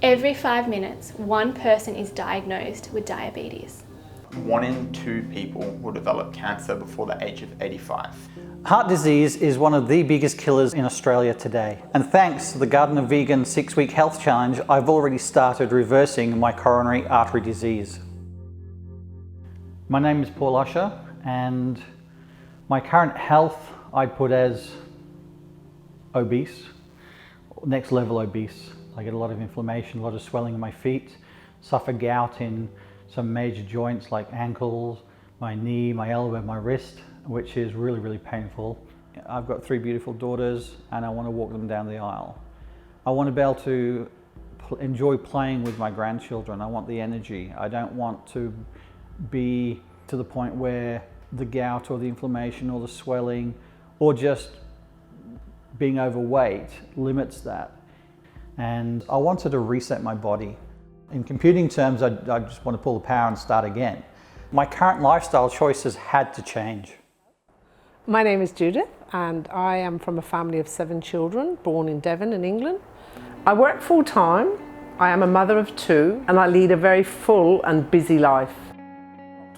Every 5 minutes, one person is diagnosed with diabetes. 1 in 2 people will develop cancer before the age of 85. Heart disease is one of the biggest killers in Australia today. And thanks to the Gardener Vegan 6-week health challenge, I've already started reversing my coronary artery disease. My name is Paul Usher, and my current health I'd put as obese, next level obese. I get a lot of inflammation, a lot of swelling in my feet, suffer gout in some major joints like ankles, my knee, my elbow, my wrist, which is really, really painful. I've got 3 beautiful daughters and I want to walk them down the aisle. I want to be able to enjoy playing with my grandchildren. I want the energy. I don't want to be to the point where the gout or the inflammation or the swelling or just being overweight limits that. And I wanted to reset my body. In computing terms, I just want to pull the power and start again. My current lifestyle choices had to change. My name is Judith and I am from a family of 7 children born in Devon in England. I work full time, I am a mother of 2 and I lead a very full and busy life.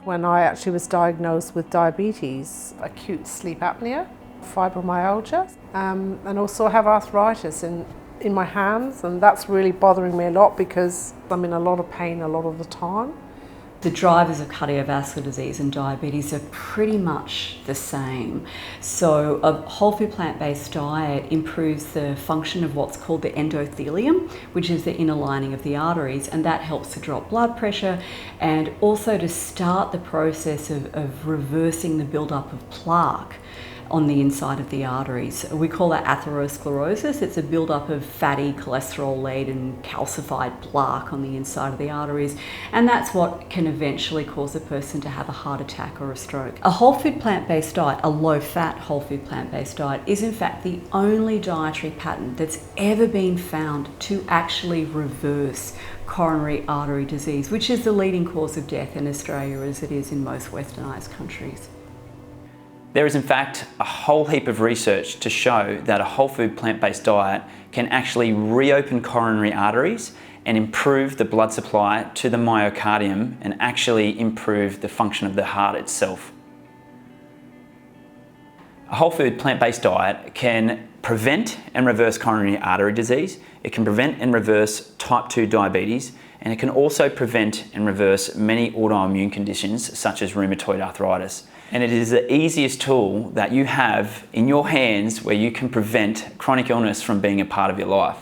When I actually was diagnosed with diabetes, acute sleep apnea, fibromyalgia, and also I have arthritis in my hands, and that's really bothering me a lot because I'm in a lot of pain a lot of the time. The drivers of cardiovascular disease and diabetes are pretty much the same. So a whole food plant-based diet improves the function of what's called the endothelium, which is the inner lining of the arteries, and that helps to drop blood pressure and also to start the process of reversing the buildup of plaque on the inside of the arteries. We call that atherosclerosis. It's a buildup of fatty, cholesterol-laden, calcified plaque on the inside of the arteries, and that's what can eventually cause a person to have a heart attack or a stroke. A whole food plant-based diet, a low-fat whole food plant-based diet, is in fact the only dietary pattern that's ever been found to actually reverse coronary artery disease, which is the leading cause of death in Australia as it is in most westernised countries. There is in fact a whole heap of research to show that a whole food plant-based diet can actually reopen coronary arteries and improve the blood supply to the myocardium and actually improve the function of the heart itself. A whole food plant-based diet can prevent and reverse coronary artery disease, it can prevent and reverse type 2 diabetes, and it can also prevent and reverse many autoimmune conditions such as rheumatoid arthritis. And it is the easiest tool that you have in your hands where you can prevent chronic illness from being a part of your life.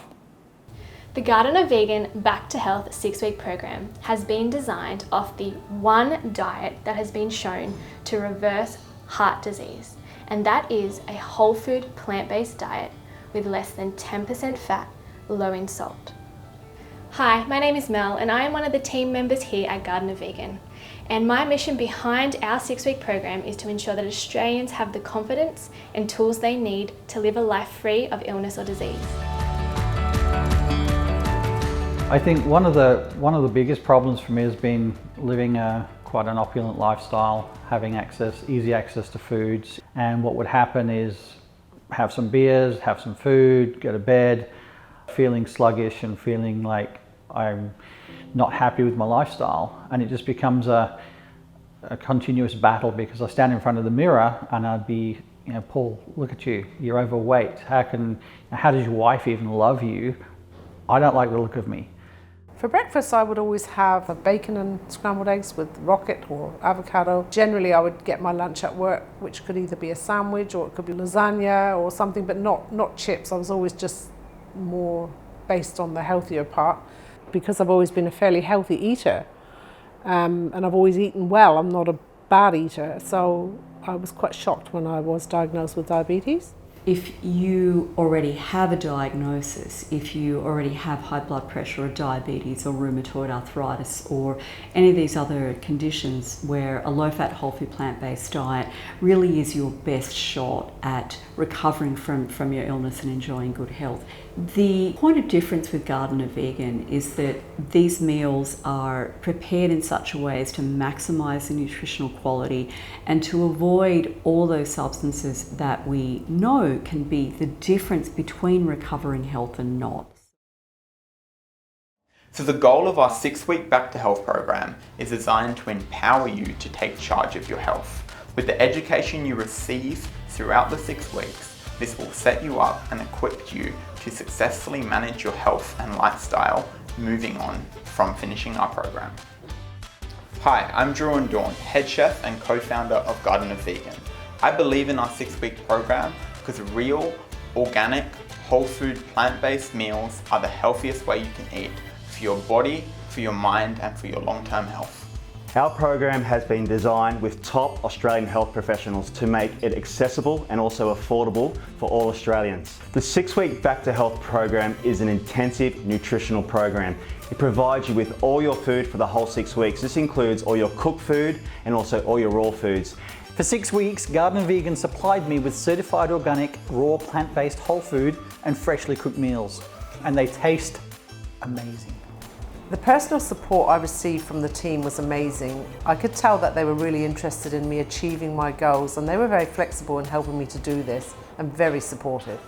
The Gardener Vegan Back to Health 6-week program has been designed off the one diet that has been shown to reverse heart disease, and that is a whole food plant-based diet with less than 10% fat, low in salt. Hi, my name is Mel and I am one of the team members here at Gardener Vegan. And my mission behind our 6-week program is to ensure that Australians have the confidence and tools they need to live a life free of illness or disease. I think one of the biggest problems for me has been living quite an opulent lifestyle, having easy access to foods. And what would happen is have some beers, have some food, go to bed, feeling sluggish and feeling like I'm not happy with my lifestyle, and it just becomes a continuous battle because I stand in front of the mirror and I'd be, Paul, look at you, you're overweight. How does your wife even love you? I don't like the look of me. For breakfast I would always have a bacon and scrambled eggs with rocket or avocado. Generally I would get my lunch at work, which could either be a sandwich or it could be lasagna or something, but not chips. I was always just more based on the healthier part. Because I've always been a fairly healthy eater and I've always eaten well, I'm not a bad eater, so I was quite shocked when I was diagnosed with diabetes. If you already have a diagnosis, if you already have high blood pressure or diabetes or rheumatoid arthritis or any of these other conditions where a low-fat, whole food plant-based diet really is your best shot at recovering from your illness and enjoying good health. The point of difference with Gardener Vegan is that these meals are prepared in such a way as to maximise the nutritional quality and to avoid all those substances that we know can be the difference between recovering health and not. So the goal of our 6-week Back to Health program is designed to empower you to take charge of your health. With the education you receive throughout the 6 weeks, this will set you up and equip you to successfully manage your health and lifestyle moving on from finishing our program. Hi, I'm Drew and Dawn, head chef and co-founder of Garden of Vegan. I believe in our 6-week program because real, organic, whole food, plant-based meals are the healthiest way you can eat for your body, for your mind, and for your long-term health. Our program has been designed with top Australian health professionals to make it accessible and also affordable for all Australians. The 6-week Back to Health program is an intensive nutritional program. It provides you with all your food for the whole 6 weeks. This includes all your cooked food and also all your raw foods. For 6 weeks, Garden of Vegan supplied me with certified organic, raw, plant-based whole food and freshly cooked meals. And they taste amazing. The personal support I received from the team was amazing. I could tell that they were really interested in me achieving my goals, and they were very flexible in helping me to do this and very supportive.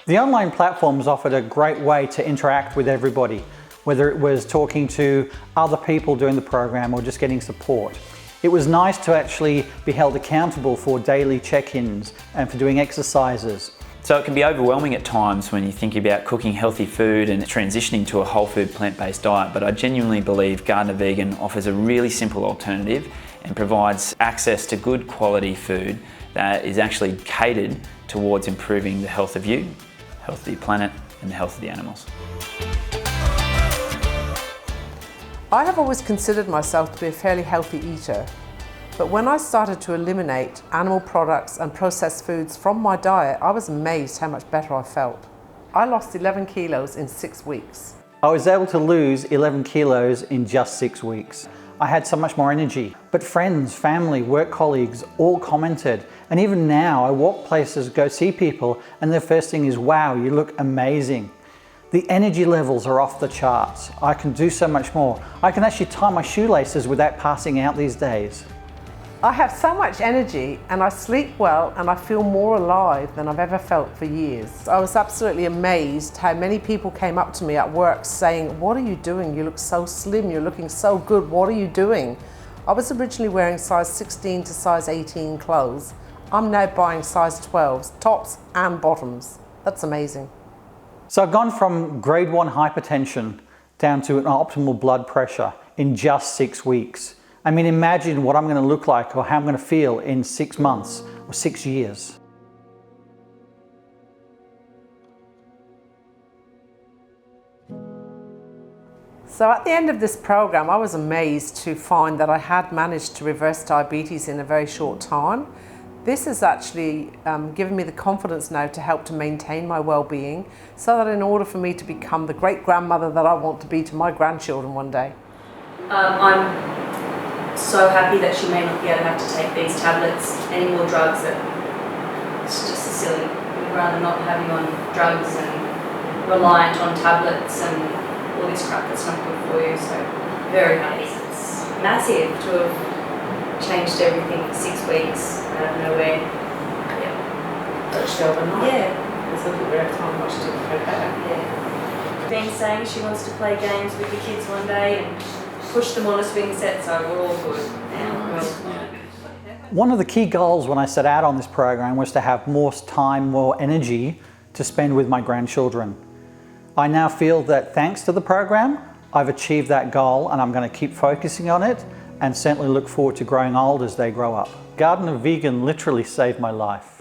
The online platforms offered a great way to interact with everybody, whether it was talking to other people doing the program or just getting support. It was nice to actually be held accountable for daily check-ins and for doing exercises. So it can be overwhelming at times when you think about cooking healthy food and transitioning to a whole food plant-based diet, but I genuinely believe Garden of Vegan offers a really simple alternative and provides access to good quality food that is actually catered towards improving the health of you, health of the planet, and the health of the animals. I have always considered myself to be a fairly healthy eater, but when I started to eliminate animal products and processed foods from my diet, I was amazed how much better I felt. I lost 11 kilos in 6 weeks. I was able to lose 11 kilos in just 6 weeks. I had so much more energy, but friends, family, work colleagues all commented. And even now I walk places, go see people, and their first thing is, wow, you look amazing. The energy levels are off the charts. I can do so much more. I can actually tie my shoelaces without passing out these days. I have so much energy and I sleep well and I feel more alive than I've ever felt for years. I was absolutely amazed how many people came up to me at work saying, "What are you doing? You look so slim, you're looking so good, what are you doing?" I was originally wearing size 16 to size 18 clothes. I'm now buying size 12s, tops and bottoms. That's amazing. So I've gone from grade 1 hypertension down to an optimal blood pressure in just 6 weeks. I mean, imagine what I'm going to look like or how I'm going to feel in 6 months or 6 years. So at the end of this program, I was amazed to find that I had managed to reverse diabetes in a very short time. This has actually given me the confidence now to help to maintain my well-being, so that in order for me to become the great-grandmother that I want to be to my grandchildren one day. I'm so happy that she may not be able to have to take these tablets, any more drugs. It's just silly. We'd rather not have you on drugs and reliant on tablets and all this crap that's not good for you. So very happy. It's massive to have changed everything for 6 weeks out of nowhere. Yeah. Touched overnight. Yeah. It's a little bit of time much to prepare. Yeah. Been saying she wants to play games with the kids one day and push them on a swing set, so we're all good now. One of the key goals when I set out on this program was to have more time, more energy to spend with my grandchildren. I now feel that thanks to the program, I've achieved that goal and I'm going to keep focusing on it and certainly look forward to growing old as they grow up. Garden of Vegan literally saved my life.